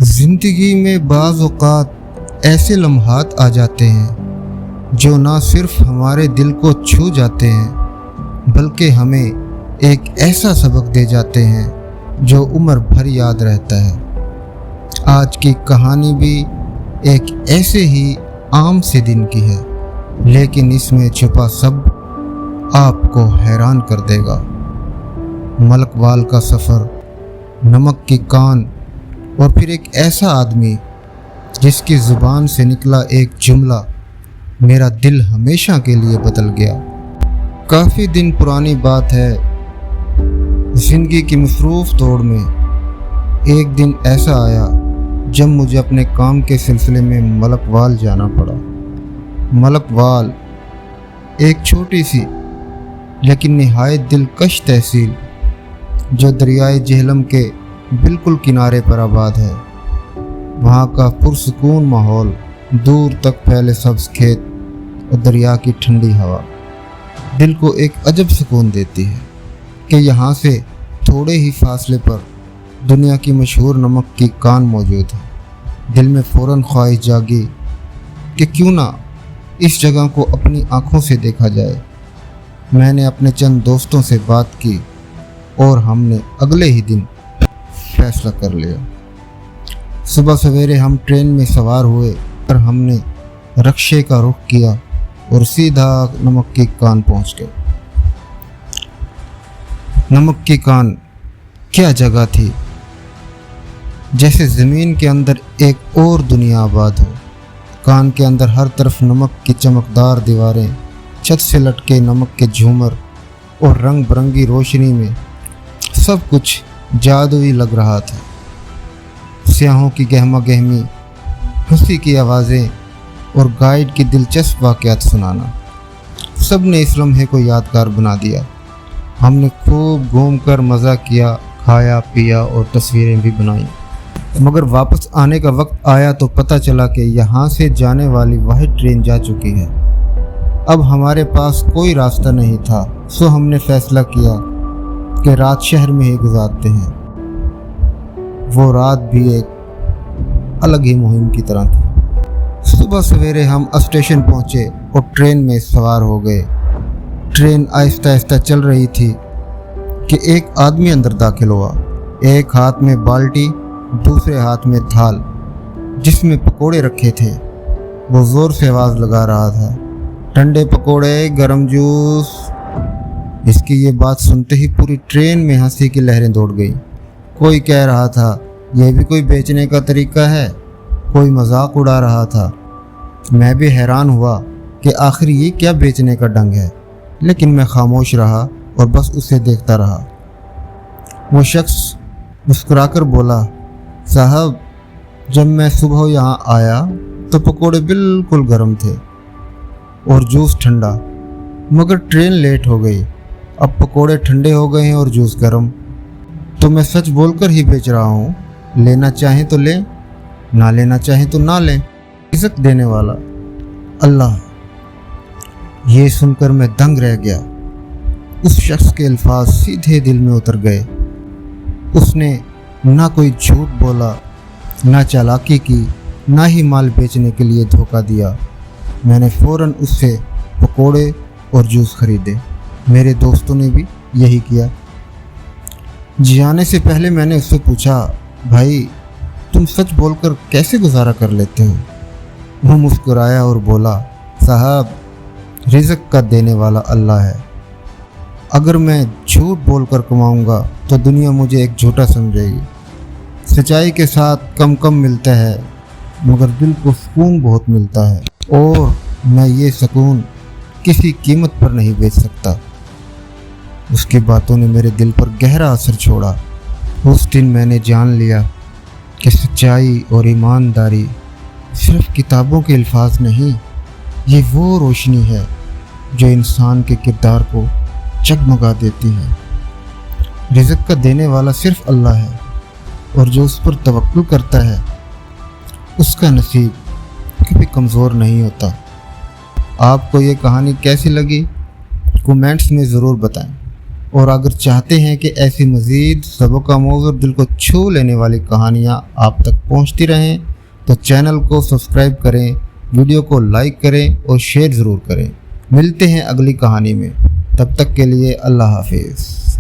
زندگی میں بعض اوقات ایسے لمحات آ جاتے ہیں جو نہ صرف ہمارے دل کو چھو جاتے ہیں بلکہ ہمیں ایک ایسا سبق دے جاتے ہیں جو عمر بھر یاد رہتا ہے۔ آج کی کہانی بھی ایک ایسے ہی عام سے دن کی ہے، لیکن اس میں چھپا سب آپ کو حیران کر دے گا۔ ملک وال کا سفر، نمک کی کان، اور پھر ایک ایسا آدمی جس کی زبان سے نکلا ایک جملہ میرا دل ہمیشہ کے لیے بدل گیا۔ کافی دن پرانی بات ہے، زندگی کی مصروف دوڑ میں ایک دن ایسا آیا جب مجھے اپنے کام کے سلسلے میں ملک وال جانا پڑا۔ ملک وال ایک چھوٹی سی لیکن نہایت دلکش تحصیل جو دریائے جہلم کے بالکل کنارے پر آباد ہے۔ وہاں کا پرسکون ماحول، دور تک پھیلے سبز کھیت اور دریا کی ٹھنڈی ہوا دل کو ایک عجب سکون دیتی ہے کہ یہاں سے تھوڑے ہی فاصلے پر دنیا کی مشہور نمک کی کان موجود ہے۔ دل میں فوراً خواہش جاگی کہ کیوں نہ اس جگہ کو اپنی آنکھوں سے دیکھا جائے۔ میں نے اپنے چند دوستوں سے بات کی اور ہم نے اگلے ہی دن فیصلہ کر لیا۔ صبح سویرے ہم ٹرین میں سوار ہوئے اور ہم نے رکشے کا رخ کیا اور سیدھا نمک کی کان پہنچ گئے۔ نمک کی کان کیا جگہ تھی، جیسے زمین کے اندر ایک اور دنیا آباد ہو۔ کان کے اندر ہر طرف نمک کی چمکدار دیواریں، چھت سے لٹکے نمک کے جھومر اور رنگ برنگی روشنی میں سب کچھ جادوئی لگ رہا تھا۔ سیاحوں کی گہما گہمی، ہنسی کی آوازیں اور گائیڈ کی دلچسپ واقعات سنانا سب نے اس لمحے کو یادگار بنا دیا۔ ہم نے خوب گھوم کر مزہ کیا، کھایا پیا اور تصویریں بھی بنائیں، مگر واپس آنے کا وقت آیا تو پتہ چلا کہ یہاں سے جانے والی واحد ٹرین جا چکی ہے۔ اب ہمارے پاس کوئی راستہ نہیں تھا، سو ہم نے فیصلہ کیا کہ رات شہر میں ہی گزارتے ہیں۔ وہ رات بھی ایک الگ ہی مہم کی طرح تھی۔ صبح سویرے ہم اسٹیشن پہنچے اور ٹرین میں سوار ہو گئے۔ ٹرین آہستہ آہستہ چل رہی تھی کہ ایک آدمی اندر داخل ہوا، ایک ہاتھ میں بالٹی، دوسرے ہاتھ میں تھال جس میں پکوڑے رکھے تھے۔ وہ زور سے آواز لگا رہا تھا، ٹھنڈے پکوڑے، گرم جوس۔ اس کی یہ بات سنتے ہی پوری ٹرین میں ہنسی کی لہریں دوڑ گئی۔ کوئی کہہ رہا تھا یہ بھی کوئی بیچنے کا طریقہ ہے، کوئی مذاق اڑا رہا تھا۔ میں بھی حیران ہوا کہ آخر یہ کیا بیچنے کا ڈنگ ہے، لیکن میں خاموش رہا اور بس اسے دیکھتا رہا۔ وہ شخص مسکرا کر بولا، صاحب جب میں صبح یہاں آیا تو پکوڑے بالکل گرم تھے اور جوس ٹھنڈا، مگر ٹرین لیٹ ہو گئی، اب پکوڑے ٹھنڈے ہو گئے ہیں اور جوس گرم، تو میں سچ بول کر ہی بیچ رہا ہوں۔ لینا چاہیں تو لیں، نہ لینا چاہیں تو نہ لیں، رزق دینے والا اللہ۔ یہ سن کر میں دنگ رہ گیا۔ اس شخص کے الفاظ سیدھے دل میں اتر گئے۔ اس نے نہ کوئی جھوٹ بولا، نہ چالاکی کی، نہ ہی مال بیچنے کے لیے دھوکہ دیا۔ میں نے فوراً اس سے پکوڑے اور جوس خریدے۔ میرے دوستوں نے بھی یہی کیا۔ جانے سے پہلے میں نے اس سے پوچھا، بھائی تم سچ بول کر کیسے گزارا کر لیتے ہو؟ وہ مسکرایا اور بولا، صاحب رزق کا دینے والا اللہ ہے۔ اگر میں جھوٹ بول کر کماؤں گا تو دنیا مجھے ایک جھوٹا سمجھے گی۔ سچائی کے ساتھ کم کم ملتا ہے، مگر دل کو سکون بہت ملتا ہے، اور میں یہ سکون کسی قیمت پر نہیں بیچ سکتا۔ اس کی باتوں نے میرے دل پر گہرا اثر چھوڑا۔ اس دن میں نے جان لیا کہ سچائی اور ایمانداری صرف کتابوں کے الفاظ نہیں، یہ وہ روشنی ہے جو انسان کے کردار کو جگمگا دیتی ہے۔ رزق کا دینے والا صرف اللہ ہے، اور جو اس پر توکل کرتا ہے اس کا نصیب کبھی کمزور نہیں ہوتا۔ آپ کو یہ کہانی کیسی لگی؟ کمنٹس میں ضرور بتائیں۔ اور اگر چاہتے ہیں کہ ایسی مزید سبق آموز اور دل کو چھو لینے والی کہانیاں آپ تک پہنچتی رہیں تو چینل کو سبسکرائب کریں، ویڈیو کو لائک کریں اور شیئر ضرور کریں۔ ملتے ہیں اگلی کہانی میں، تب تک کے لیے اللہ حافظ۔